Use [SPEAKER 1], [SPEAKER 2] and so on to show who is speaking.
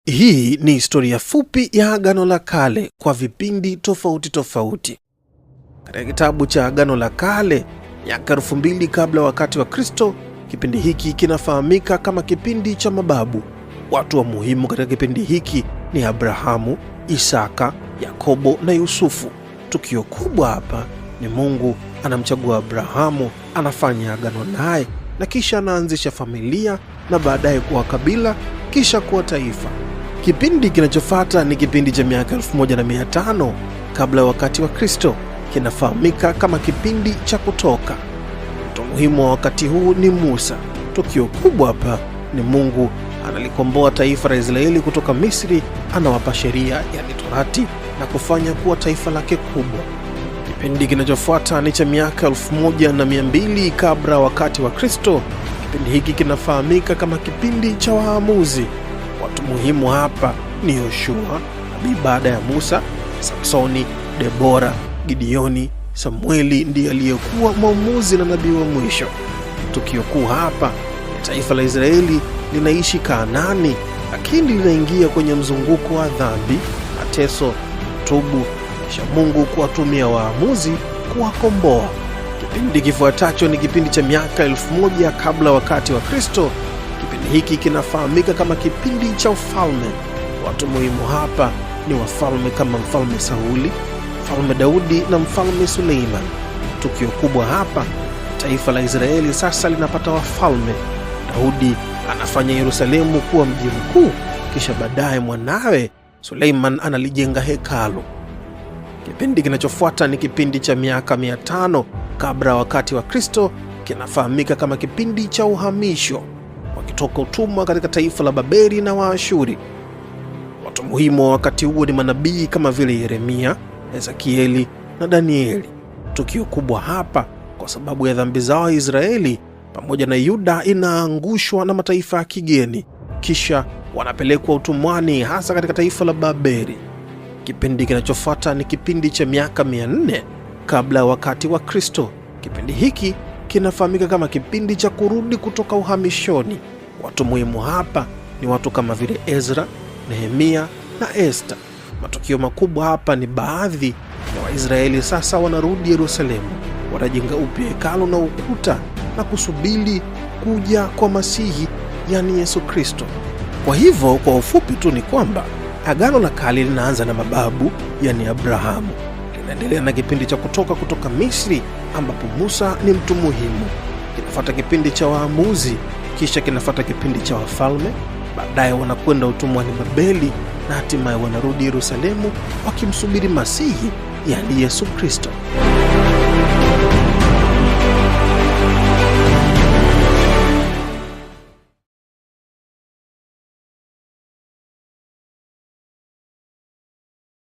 [SPEAKER 1] Hii ni historia fupi ya Agano la Kale kwa vipindi tofauti tofauti. Katika kitabu cha Agano la Kale, miaka 2000 kabla wakati wa Kristo, kipindi hiki kinafahamika kama kipindi cha mababu. Watu wa muhimu katika kipindi hiki ni Abrahamu, Isaka, Yakobo na Yusufu. Tukio kubwa hapa ni Mungu anamchagua Abrahamu, anafanya agano naye, na kisha anaanzisha familia na baadaye kuwa kabila, kisha kuwa taifa. Kipindi kinachofuata ni kipindi cha miaka 1500 kabla ya wakati wa Kristo, kinafahamika kama kipindi cha Kutoka. Mtu muhimu wa wakati huu ni Musa. Tukio kubwa hapa ni Mungu analikomboa taifa la Israeli kutoka Misri, anawapa sheria yani Torati na kufanya kuwa taifa lake kubwa. Kipindi kinachofuata ni cha miaka 1200 kabla wakati wa Kristo. Kipindi hiki kinafahamika kama kipindi cha Waamuzi. Watu muhimu hapa ni Yoshua, nabii baada ya Musa, Samsoni, Debora, Gideoni. Samueli ndiye aliyekuwa mwamuzi na nabii wa mwisho. Tukio kuu hapa, taifa la Israeli linaishi Kanaani, lakini linaingia kwenye mzunguko wa dhambi, mateso, tubu, kisha Mungu kuwatumia waamuzi kuwakomboa. Kipindi kifuatacho ni kipindi cha miaka 1000 kabla wakati wa Kristo. Kipindi hiki kinafahamika kama kipindi cha ufalme. Watu muhimu hapa ni wafalme kama mfalme Sauli, mfalme Daudi na mfalme Suleiman. Tukio kubwa hapa, taifa la Israeli sasa linapata wafalme. Daudi anafanya Yerusalemu kuwa mji mkuu, kisha baadaye mwanawe Suleiman analijenga hekalu. Kipindi kinachofuata ni kipindi cha miaka 500 kabla wakati wa Kristo, kinafahamika kama kipindi cha uhamisho, wakitoka utumwa katika taifa la Babeli na Waashuri. Watu muhimu wa wakati huo ni manabii kama vile Yeremia, Ezekieli na Danieli. Tukio kubwa hapa, kwa sababu ya dhambi zao Israeli pamoja na Yuda inaangushwa na mataifa ya kigeni, kisha wanapelekwa utumwani hasa katika taifa la Babeli. Kipindi kinachofuata ni kipindi cha miaka 400 kabla ya wakati wa Kristo. Kipindi hiki kinafahamika kama kipindi cha kurudi kutoka uhamishoni. Watu muhimu hapa ni watu kama vile Ezra, Nehemia na Esther. Matukio makubwa hapa ni baadhi ya Waisraeli sasa wanarudi Yerusalemu, wanajenga upya hekalu na ukuta na kusubiri kuja kwa Masihi, yani Yesu Kristo. Kwa hivyo kwa ufupi tu ni kwamba Agano la Kale linaanza na mababu, yani Abrahamu, linaendelea na kipindi cha kutoka Misri ambapo Musa ni mtu muhimu, kinafuata kipindi cha waamuzi, kisha kinafuata kipindi cha wafalme, baadaye wanakwenda utumwani Babeli na hatimaye wanarudi Yerusalemu wakimsubiri Masihi, yani Yesu Kristo.